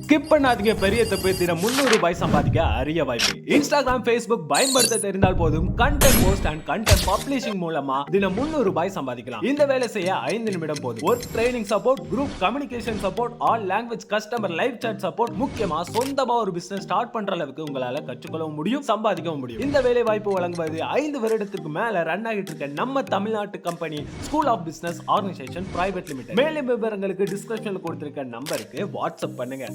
Skip பண்ணாதீங்க, பெரிய தப்பு. தினம் 300 ரூபாய் சம்பாதிக்க அரிய வாய்ப்பு. இன்ஸ்டாகிராம், Facebook பயன்படுத்த தெரிந்தால் போதும். Content post and content publishing மூலமா தினம் 300 ரூபாய் சம்பாதிக்கலாம். இந்த வேலை செய்ய 5 நிமிடம் போதும். Work training support, group communication support, all language customer live chat support, முக்கியமா சொந்தமா ஒரு பிசினஸ் ஸ்டார்ட் பண்ற அளவுக்கு உங்களால கற்றுக்கொள்ளவும் முடியும், சம்பாதிக்கவும் முடியும். இந்த வேலை வாய்ப்பு வழங்குவது 5 வருடத்துக்கு மேல ரன் ஆகிட்டு இருக்க நம்ம தமிழ்நாட்டு company school of business organisation private limited. மேலும் விவரங்களுக்கு டிஸ்கிரிப்ஷன்ல கொடுத்திருக்க நம்பருக்கு வாட்ஸ்அப் பண்ணுங்க.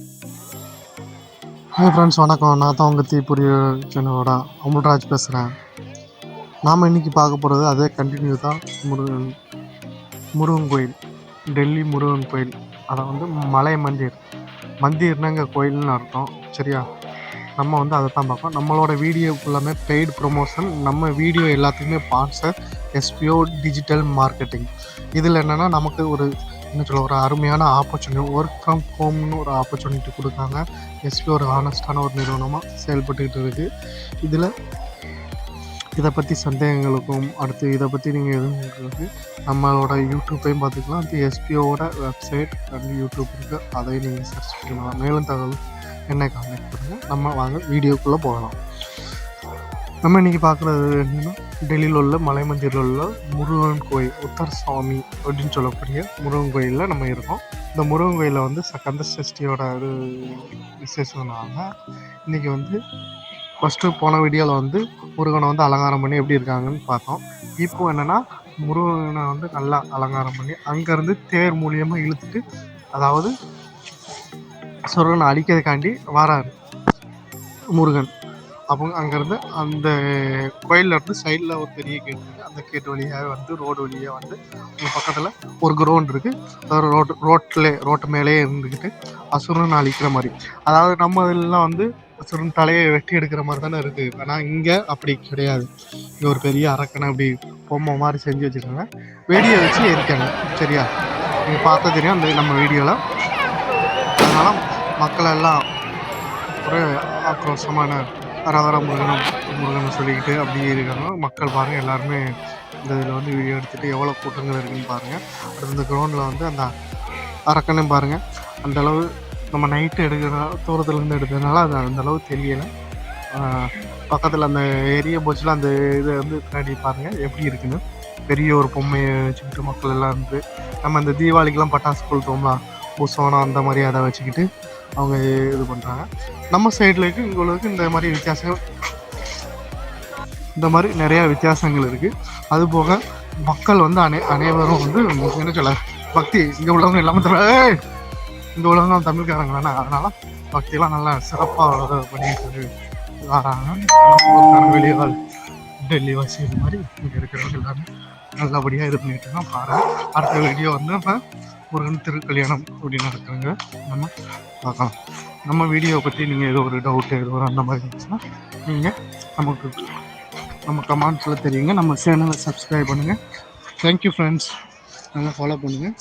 ஹாய் ஃப்ரெண்ட்ஸ், வணக்கம். நான் தான் உங்கள் தீப்புரிய சேனலோட அமுல்ராஜ் பேசுகிறேன். நாம் இன்றைக்கி பார்க்க போகிறது அதே கண்டினியூ தான். முருகன் கோயில், டெல்லி முருகன் கோயில். அதை மலை மந்திர்னா இங்கே கோயில்னு அர்த்தம். சரியா? நம்ம அதை தான் பார்ப்போம். நம்மளோட வீடியோ ஃபுல்லாமே பெய்டு ப்ரொமோஷன். நம்ம வீடியோ எல்லாத்துக்குமே ஸ்பான்சர் எஸ்பிஓ டிஜிட்டல் மார்க்கெட்டிங். இதில் என்னென்னா நமக்கு ஒரு அருமையான ஆப்பர்ச்சுனிட்டி, ஒர்க் ஃப்ரம் ஹோம்னு ஒரு ஆப்பர்ச்சுனிட்டி கொடுக்காங்க. எஸ்பி ஒரு ஹானஸ்டான ஒரு நிறுவனமாக செயல்பட்டுக்கிட்டு இருக்குது. இதை பற்றி சந்தேகங்களுக்கும் அடுத்து இதை பற்றி நீங்கள் எதுவும் நம்மளோட யூடியூப்பையும் பார்த்துக்கலாம். அது எஸ்பிஓட வெப்சைட் அண்ட் யூடியூப் இருக்குது, அதையும் நீங்கள் சர்ச் பண்ணலாம். மேலும் தகவல் என்னை கான்டாக்ட் பண்ணுங்கள். நம்ம வாங்க வீடியோக்குள்ளே போகலாம். நம்ம இன்றைக்கி பார்க்குறது என்னென்னா, டெல்லியில் உள்ள மலைமந்திரில் உள்ள முருகன் கோயில், உத்தர் சுவாமி அப்படின்னு சொல்லக்கூடிய முருகன் கோயிலில் நம்ம இருக்கோம். இந்த முருகன் கோயிலில் கந்த சஷ்டியோட ஒரு விசேஷம்னால இன்றைக்கி ஃபஸ்ட்டு போன வீடியோவில் முருகனை அலங்காரம் பண்ணி எப்படி இருக்காங்கன்னு பார்த்தோம். இப்போ என்னென்னா, முருகனை நல்லா அலங்காரம் பண்ணி அங்கேருந்து தேர் மூலியமாக இழுத்துட்டு, அதாவது சுரகனை அழிக்கிறதுக்காண்டி வராரு முருகன். அப்போ அங்கேருந்து அந்த கோயிலேருந்து சைடில் ஒரு பெரிய கேட் இருக்குது. அந்த கேட் வழியாக ரோடு வழியாக உங்கள் பக்கத்தில் ஒரு கிரவுண்ட் இருக்குது. ரோட்டு மேலேயே இருந்துக்கிட்டு அசுரன் அழிக்கிற மாதிரி, அதாவது நம்ம இதெல்லாம் அசுரன் தலையை வெட்டி எடுக்கிற மாதிரி தானே இருக்குது. ஆனால் இங்கே அப்படி கிடையாது. இங்கே ஒரு பெரிய அரக்கனை அப்படி பொம்மை மாதிரி செஞ்சு வச்சுருக்காங்க, வெடியை வச்சு எரிக்காங்க. சரியா? நீங்கள் பார்த்தா தெரியும் அந்த நம்ம வீடியோவில். அதனால் மக்கள் எல்லாம் ஒரு ஆக்ரோஷமான ரவர முருகனை சொல்லிக்கிட்டு அப்படியே இருக்காங்க. மக்கள் பாருங்கள், எல்லாருமே இந்த இதில் வீடியோ எடுத்துகிட்டு எவ்வளோ கூட்டங்கள் இருக்குதுன்னு பாருங்கள். அடுத்து இந்த கிரவுண்டில் அந்த அரக்கனையும் பாருங்கள். அந்தளவு நம்ம நைட்டு எடுக்கிற தூரத்துலேருந்து எடுத்ததுனால அது அந்தளவு தெரியலை. பக்கத்தில் அந்த ஏரியா போச்சுல, அந்த இதை பின்னாடி பாருங்கள் எப்படி இருக்குன்னு. பெரிய ஒரு பொம்மையை வச்சுக்கிட்டு மக்கள் எல்லாம் நம்ம இந்த தீபாவளிக்கெலாம் பட்டாசு கொளுத்துவோம்ல, புசோனம் அந்த மாதிரி அதை வச்சுக்கிட்டு அவங்க இது பண்ணுறாங்க. நம்ம சைடில் இங்களுக்கு இந்த மாதிரி வித்தியாசங்கள், இந்த மாதிரி நிறையா வித்தியாசங்கள் இருக்குது. அதுபோக மக்கள் அனைவரும் என்ன சொல்ல, பக்தி இங்கே உள்ளவங்க எல்லாமே இங்கே உள்ளவங்க தமிழ்காரங்க தானே, அதனால் பக்தியெல்லாம் நல்லா சிறப்பாக பண்ணிட்டு வராங்க. வெளியால் டெல்லி வாசி இது மாதிரி இங்கே இருக்கிறவங்க எல்லாமே நல்லபடியாக இது பண்ணிட்டு இருக்கோம். பாருங்கள், அடுத்த வீடியோ இப்போ முருகன் திருக்கல்யாணம் அப்படி நடக்குதுங்க. நம்ம பார்க்கலாம். நம்ம வீடியோவை பற்றி நீங்கள் ஏதோ ஒரு டவுட்டு ஏதோ ஒரு அந்த மாதிரி இருந்துச்சுன்னா நீங்கள் நம்ம கமெண்ட்ஸில் தெரியுங்க. நம்ம சேனலை சப்ஸ்கிரைப் பண்ணுங்கள். தேங்க்யூ ஃப்ரெண்ட்ஸ், நல்லா ஃபாலோ பண்ணுங்கள்.